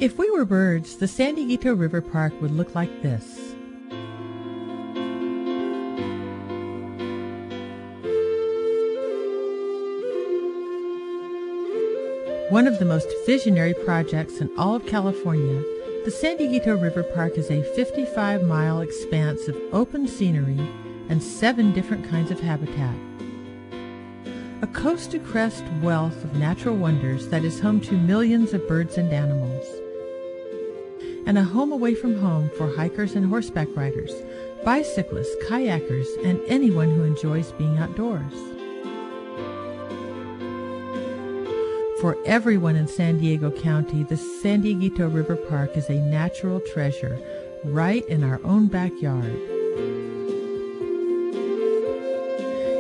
If we were birds, the San Dieguito River Park would look like this. One of the most visionary projects in all of California, the San Dieguito River Park is a 55-mile expanse of open scenery and 7 different kinds of habitat. A coast-to-crest wealth of natural wonders that is home to millions of birds and animals. And a home away from home for hikers and horseback riders, bicyclists, kayakers, and anyone who enjoys being outdoors. For everyone in San Diego County, the San Dieguito River Park is a natural treasure right in our own backyard.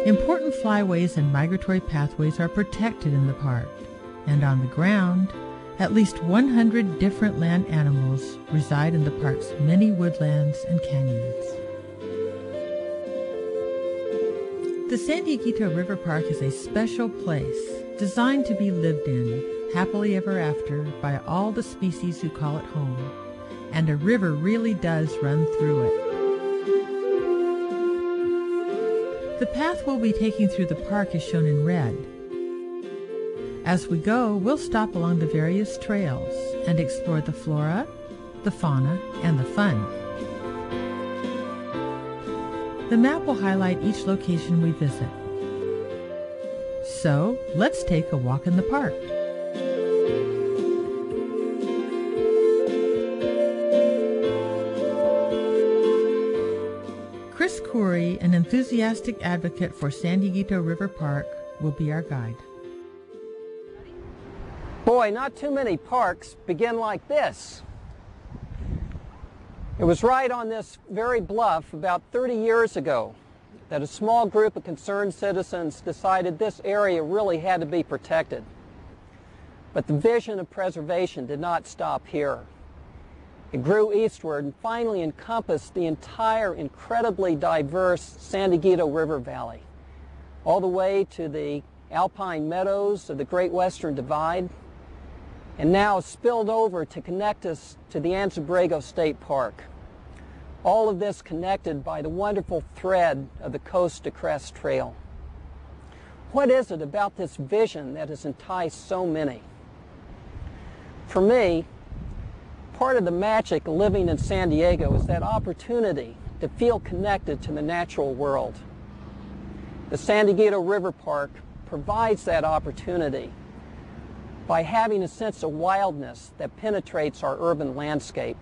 Important flyways and migratory pathways are protected in the park, and on the ground, at least 100 different land animals reside in the park's many woodlands and canyons. The San Dieguito River Park is a special place designed to be lived in, happily ever after, by all the species who call it home. And a river really does run through it. The path we'll be taking through the park is shown in red. As we go, we'll stop along the various trails and explore the flora, the fauna, and the fun. The map will highlight each location we visit. So, let's take a walk in the park. Chris Khoury, an enthusiastic advocate for San Dieguito River Park, will be our guide. Boy, not too many parks begin like this. It was right on this very bluff about 30 years ago that a small group of concerned citizens decided this area really had to be protected. But the vision of preservation did not stop here. It grew eastward and finally encompassed the entire incredibly diverse San Dieguito River Valley, all the way to the alpine meadows of the Great Western Divide, and now spilled over to connect us to the Anza-Borrego State Park. All of this connected by the wonderful thread of the Coast to Crest Trail. What is it about this vision that has enticed so many? For me, part of the magic of living in San Diego is that opportunity to feel connected to the natural world. The San Dieguito River Park provides that opportunity by having a sense of wildness that penetrates our urban landscape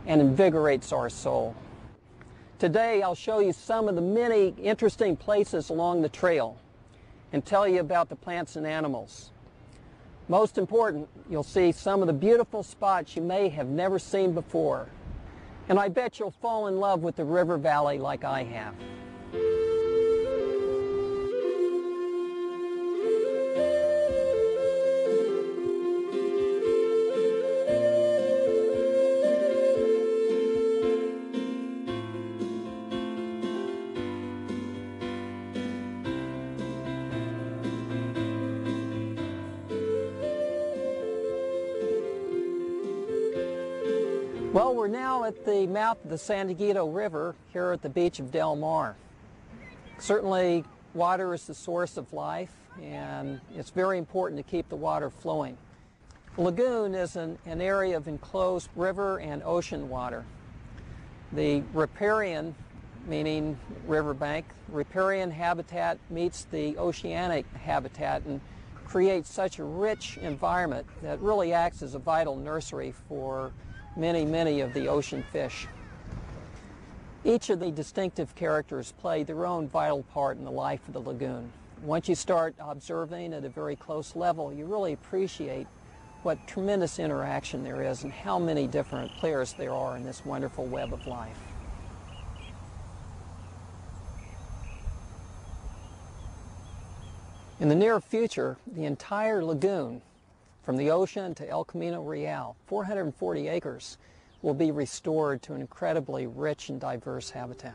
and invigorates our soul. Today I'll show you some of the many interesting places along the trail and tell you about the plants and animals. Most important, you'll see some of the beautiful spots you may have never seen before. And I bet you'll fall in love with the river valley like I have. Well, we're now at the mouth of the San Dieguito River here at the beach of Del Mar. Certainly, water is the source of life, and it's very important to keep the water flowing. The lagoon is an area of enclosed river and ocean water. The riparian, meaning riverbank, riparian habitat meets the oceanic habitat and creates such a rich environment that really acts as a vital nursery for many of the ocean fish. Each of the distinctive characters play their own vital part in the life of the lagoon. Once you start observing at a very close level, you really appreciate what tremendous interaction there is and how many different players there are in this wonderful web of life. In the near future, the entire lagoon, from the ocean to El Camino Real, 440 acres, will be restored to an incredibly rich and diverse habitat.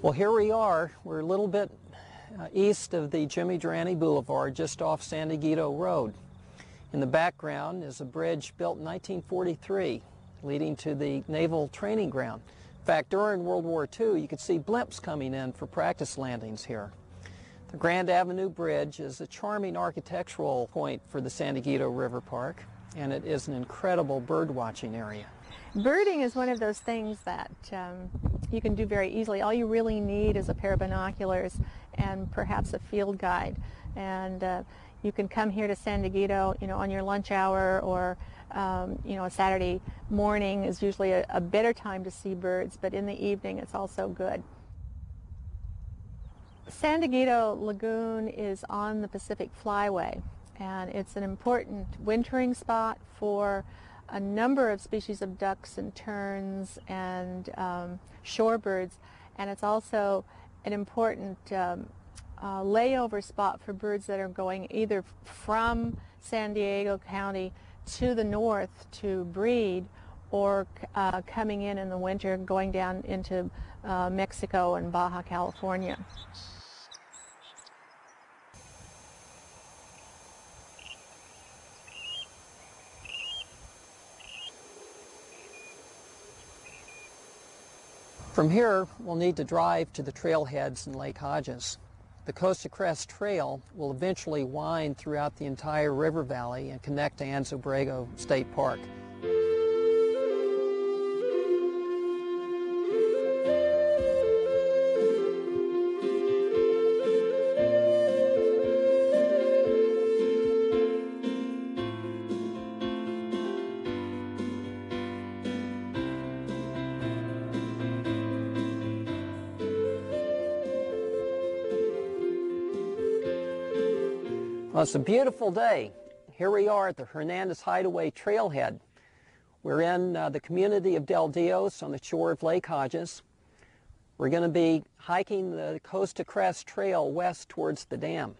Well, here we are. We're a little bit east of the Jimmy Durante Boulevard, just off San Dieguito Road. In the background is a bridge built in 1943, leading to the Naval Training Ground. In fact, during World War II, you could see blimps coming in for practice landings here. The Grand Avenue Bridge is a charming architectural point for the San Dieguito River Park, and it is an incredible bird watching area. Birding is one of those things that you can do very easily. All you really need is a pair of binoculars and perhaps a field guide. And you can come here to San Dieguito, on your lunch hour, or a Saturday morning is usually a better time to see birds, but in the evening it's also good. San Dieguito Lagoon is on the Pacific Flyway, and it's an important wintering spot for a number of species of ducks and terns and shorebirds, and it's also an important layover spot for birds that are going either from San Diego County to the north to breed, or coming in the winter, going down into Mexico and Baja California. From here, we'll need to drive to the trailheads in Lake Hodges. The Coast to Crest Trail will eventually wind throughout the entire river valley and connect to Anza Borrego State Park. Well, it's a beautiful day. Here we are at the Hernandez Hideaway Trailhead. We're in the community of Del Dios on the shore of Lake Hodges. We're going to be hiking the Coast to Crest Trail west towards the dam.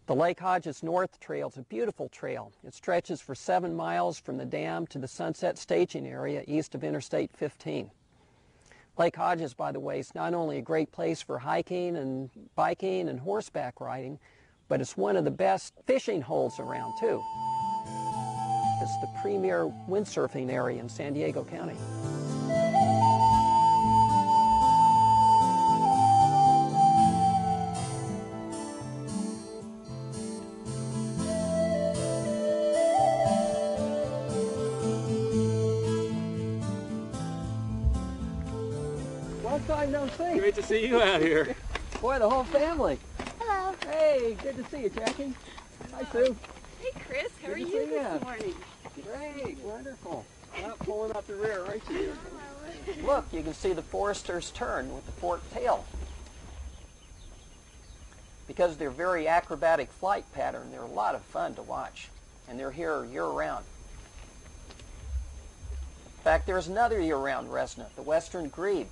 The Lake Hodges North Trail is a beautiful trail. It stretches for 7 miles from the dam to the Sunset Staging Area east of Interstate 15. Lake Hodges, by the way, is not only a great place for hiking and biking and horseback riding, but it's one of the best fishing holes around, too. It's the premier windsurfing area in San Diego County. Long time no see. Great to see you out here. Boy, the whole family. Hello. Hey, good to see you, Jackie. Hi, Sue. Hey, Chris. How Good are to you see this ya. morning? Great, wonderful. Not pulling up the rear, aren't you? Look, you can see the Forester's Tern with the forked tail. Because of their very acrobatic flight pattern, they're a lot of fun to watch, and they're here year-round. In fact, there's another year-round resident, the Western Grebe.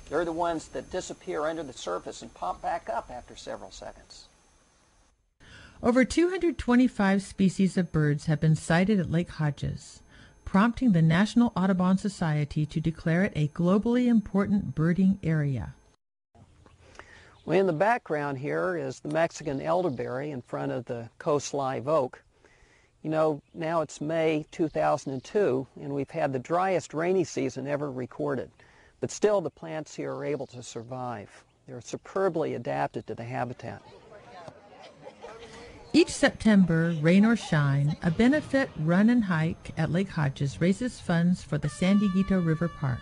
They're the ones that disappear under the surface and pop back up after several seconds. Over 225 species of birds have been sighted at Lake Hodges, prompting the National Audubon Society to declare it a globally important birding area. Well, in the background here is the Mexican elderberry in front of the Coast Live Oak. You know, now it's May 2002, and we've had the driest rainy season ever recorded. But still, the plants here are able to survive. They're superbly adapted to the habitat. Each September, rain or shine, a benefit run and hike at Lake Hodges raises funds for the San Dieguito River Park.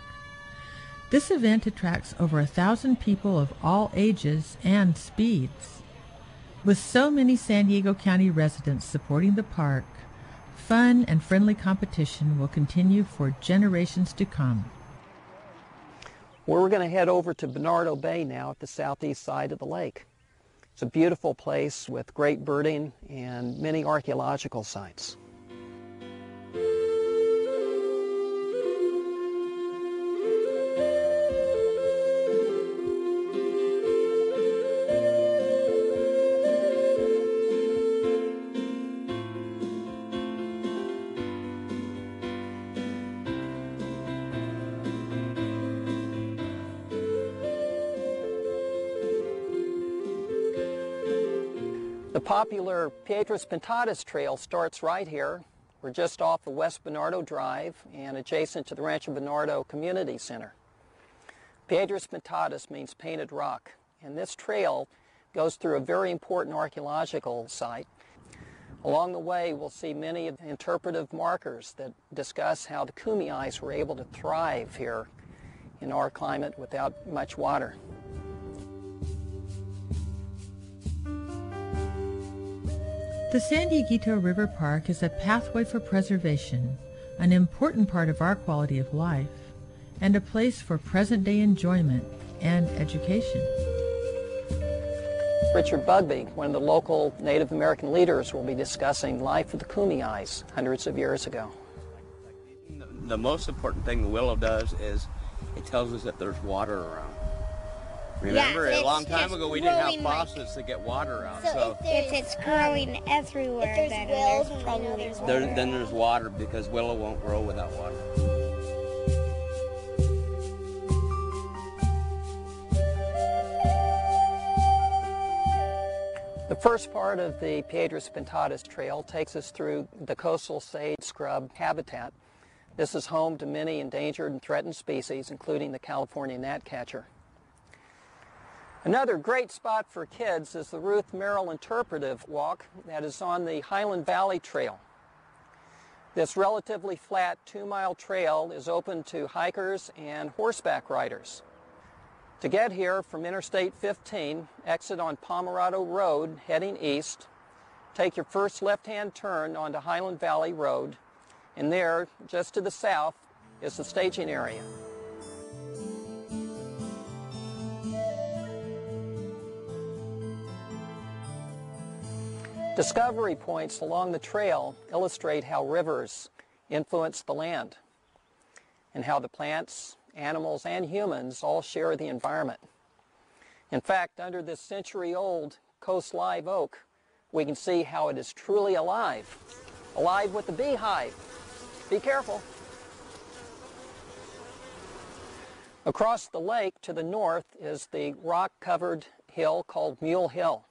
This event attracts over 1,000 people of all ages and speeds. With so many San Diego County residents supporting the park, fun and friendly competition will continue for generations to come. Well, we're going to head over to Bernardo Bay now at the southeast side of the lake. It's a beautiful place with great birding and many archaeological sites. popular Piedras Pintadas Trail starts right here. We're just off of West Bernardo Drive and adjacent to the Rancho Bernardo Community Center. Piedras Pintadas means painted rock, and this trail goes through a very important archaeological site. Along the way, we'll see many interpretive markers that discuss how the Kumeyays were able to thrive here in our climate without much water. The San Dieguito River Park is a pathway for preservation, an important part of our quality of life, and a place for present-day enjoyment and education. Richard Bugbee, one of the local Native American leaders, will be discussing life of the Kumeyays hundreds of years ago. The most important thing the willow does is it tells us that there's water around. Remember, a long time ago we didn't have faucets to get water out. So if it's growing everywhere, then there's probably water. Then there's water, because willow won't grow without water. The first part of the Piedras Pintadas Trail takes us through the coastal sage scrub habitat. This is home to many endangered and threatened species, including the California gnatcatcher. Another great spot for kids is the Ruth Merrill Interpretive Walk that is on the Highland Valley Trail. This relatively flat 2-mile trail is open to hikers and horseback riders. To get here from Interstate 15, exit on Pomerado Road heading east, take your first left-hand turn onto Highland Valley Road, and there, just to the south, is the staging area. Discovery points along the trail illustrate how rivers influence the land and how the plants, animals, and humans all share the environment. In fact, under this century-old Coast Live oak, we can see how it is truly alive, alive with the beehive. Be careful. Across the lake to the north is the rock-covered hill called Mule Hill.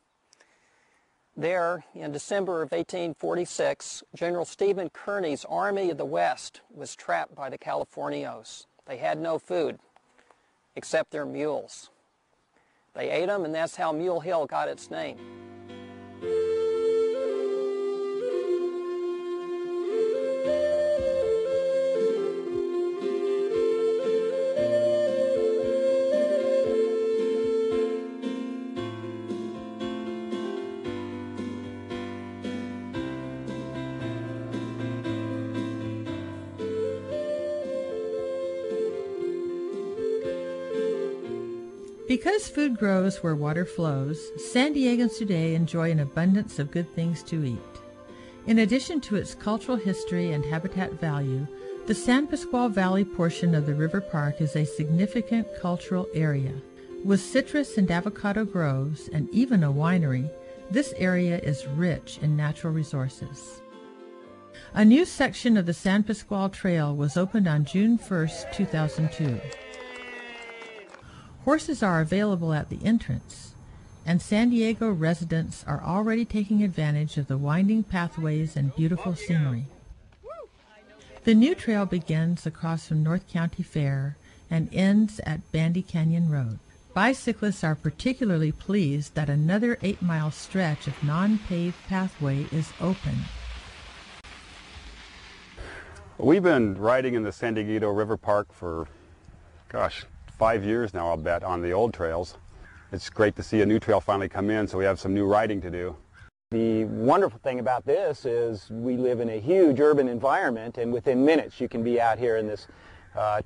There, in December of 1846, General Stephen Kearny's Army of the West was trapped by the Californios. They had no food except their mules. They ate them, and that's how Mule Hill got its name. Because food grows where water flows, San Diegans today enjoy an abundance of good things to eat. In addition to its cultural history and habitat value, the San Pasqual Valley portion of the river park is a significant cultural area. With citrus and avocado groves and even a winery, this area is rich in natural resources. A new section of the San Pasqual Trail was opened on June 1, 2002. Horses are available at the entrance, and San Diego residents are already taking advantage of the winding pathways and beautiful scenery. The new trail begins across from North County Fair and ends at Bandy Canyon Road. Bicyclists are particularly pleased that another 8-mile stretch of non-paved pathway is open. We've been riding in the San Dieguito River Park for, 5 years now, I'll bet, on the old trails. It's great to see a new trail finally come in, so we have some new riding to do. The wonderful thing about this is we live in a huge urban environment, and within minutes you can be out here in this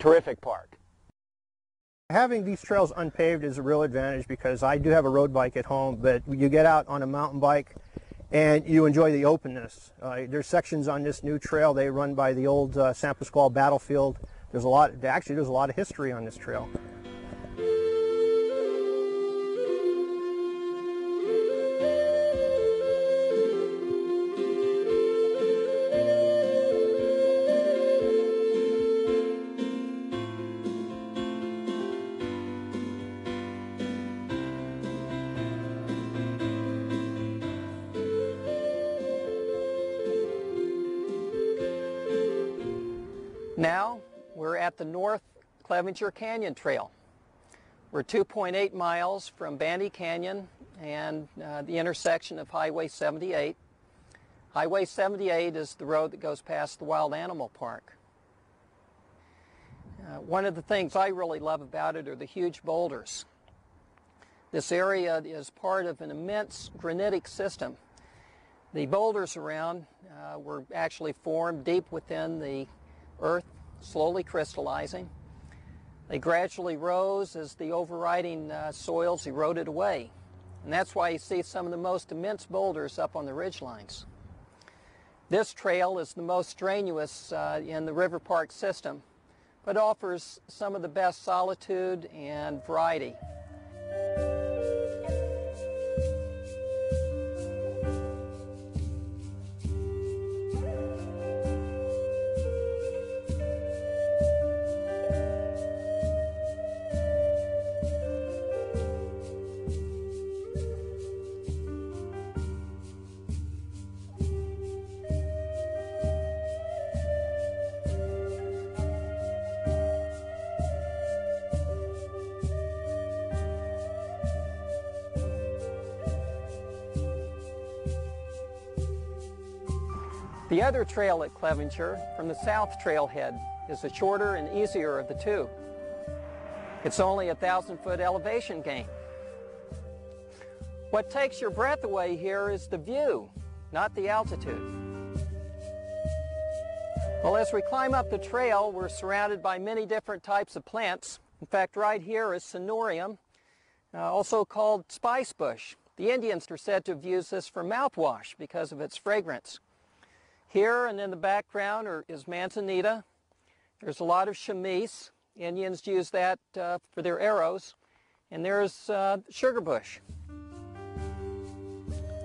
terrific park. Having these trails unpaved is a real advantage because I do have a road bike at home, but you get out on a mountain bike and you enjoy the openness. There's sections on this new trail, they run by the old San Pasqual battlefield. There's a lot of history on this trail. Now we're at the North Clevenger Canyon Trail. We're 2.8 miles from Bandy Canyon and the intersection of Highway 78. Highway 78 is the road that goes past the Wild Animal Park. One of the things I really love about it are the huge boulders. This area is part of an immense granitic system. The boulders around were actually formed deep within the earth, slowly crystallizing. They gradually rose as the overriding soils eroded away. And that's why you see some of the most immense boulders up on the ridgelines. This trail is the most strenuous in the river park system, but offers some of the best solitude and variety. The other trail at Clevenger, from the south trailhead, is the shorter and easier of the two. It's only a 1,000-foot elevation gain. What takes your breath away here is the view, not the altitude. Well, as we climb up the trail, we're surrounded by many different types of plants. In fact, right here is Sonorium, also called spice bush. The Indians are said to have used this for mouthwash because of its fragrance. Here and in the background is manzanita. There's a lot of chamise. Indians use that for their arrows. And there's sugar bush.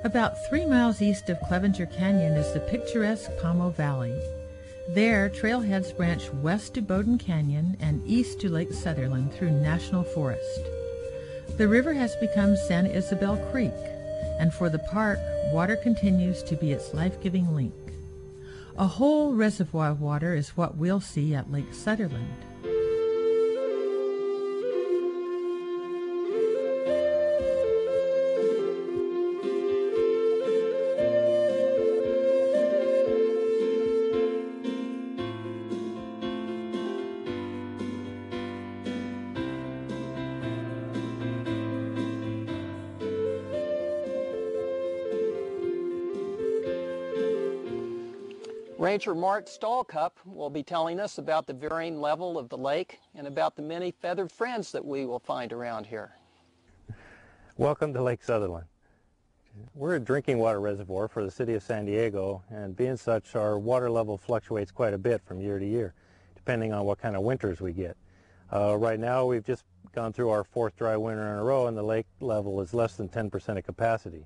About 3 miles east of Clevenger Canyon is the picturesque Pomo Valley. There, trailheads branch west to Bowden Canyon and east to Lake Sutherland through National Forest. The river has become Santa Isabel Creek, and for the park, water continues to be its life-giving link. A whole reservoir of water is what we'll see at Lake Sutherland. Ranger Mark Stallcup will be telling us about the varying level of the lake and about the many feathered friends that we will find around here. Welcome to Lake Sutherland. We're a drinking water reservoir for the city of San Diego, and being such, our water level fluctuates quite a bit from year to year, depending on what kind of winters we get. Right now, we've just gone through our 4th dry winter in a row, and the lake level is less than 10% of capacity.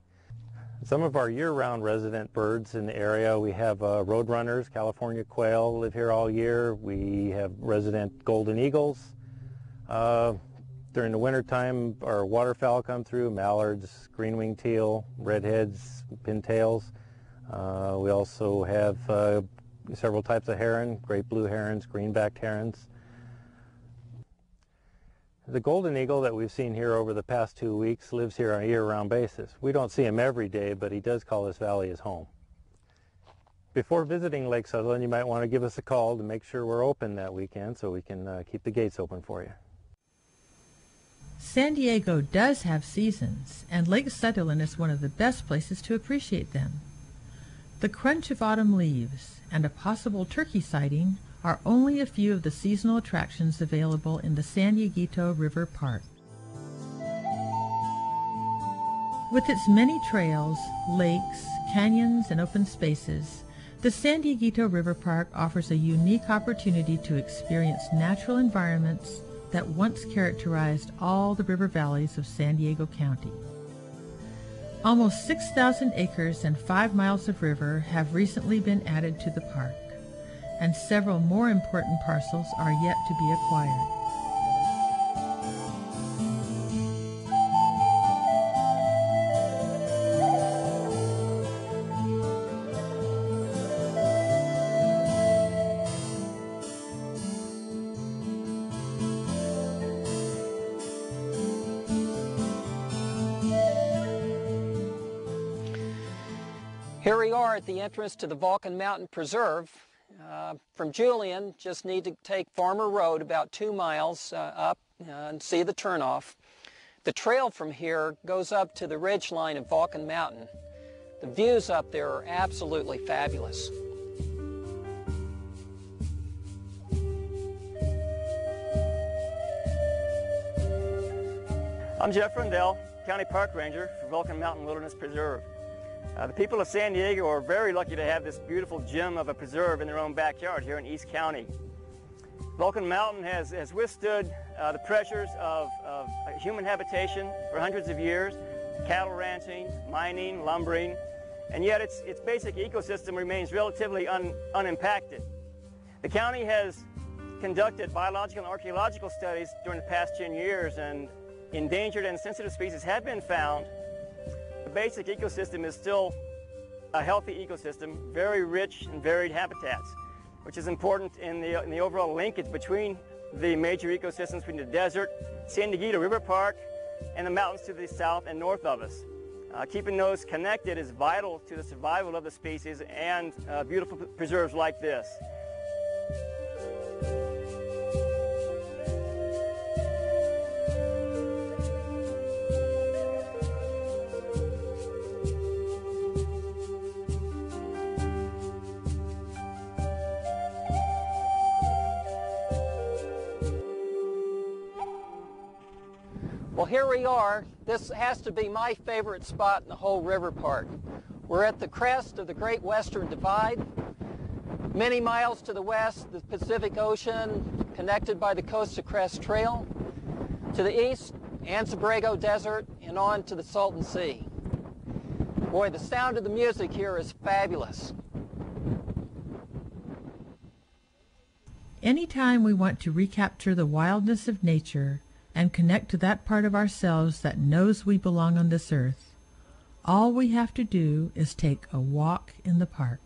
Some of our year-round resident birds in the area, we have roadrunners, California quail live here all year. We have resident golden eagles. During the wintertime, our waterfowl come through, mallards, green-winged teal, redheads, pintails. We also have several types of heron, great blue herons, green-backed herons. The golden eagle that we've seen here over the past 2 weeks lives here on a year-round basis. We don't see him every day, but he does call this valley his home. Before visiting Lake Sutherland, you might want to give us a call to make sure we're open that weekend so we can keep the gates open for you. San Diego does have seasons, and Lake Sutherland is one of the best places to appreciate them. The crunch of autumn leaves and a possible turkey sighting are only a few of the seasonal attractions available in the San Dieguito River Park. With its many trails, lakes, canyons, and open spaces, the San Dieguito River Park offers a unique opportunity to experience natural environments that once characterized all the river valleys of San Diego County. Almost 6,000 acres and 5 miles of river have recently been added to the park, and several more important parcels are yet to be acquired. Here we are at the entrance to the Vulcan Mountain Preserve. From Julian, just need to take Farmer Road about 2 miles up and see the turnoff. The trail from here goes up to the ridge line of Vulcan Mountain. The views up there are absolutely fabulous. I'm Jeff Rundell, County Park Ranger for Vulcan Mountain Wilderness Preserve. The people of San Diego are very lucky to have this beautiful gem of a preserve in their own backyard here in East County. Vulcan Mountain has withstood the pressures of human habitation for hundreds of years, cattle ranching, mining, lumbering, and yet its basic ecosystem remains relatively unimpacted. The county has conducted biological and archaeological studies during the past 10 years, and endangered and sensitive species have been found. The basic ecosystem is still a healthy ecosystem, very rich and varied habitats, which is important in the overall linkage between the major ecosystems between the desert, San Dieguito River Park, and the mountains to the south and north of us. Keeping those connected is vital to the survival of the species and beautiful preserves like this. Well, here we are. This has to be my favorite spot in the whole river park. We're at the crest of the Great Western Divide. Many miles to the west, the Pacific Ocean, connected by the Costa Crest Trail. To the east, Anza-Borrego Desert, and on to the Salton Sea. Boy, the sound of the music here is fabulous. Anytime we want to recapture the wildness of nature and connect to that part of ourselves that knows we belong on this earth, all we have to do is take a walk in the park.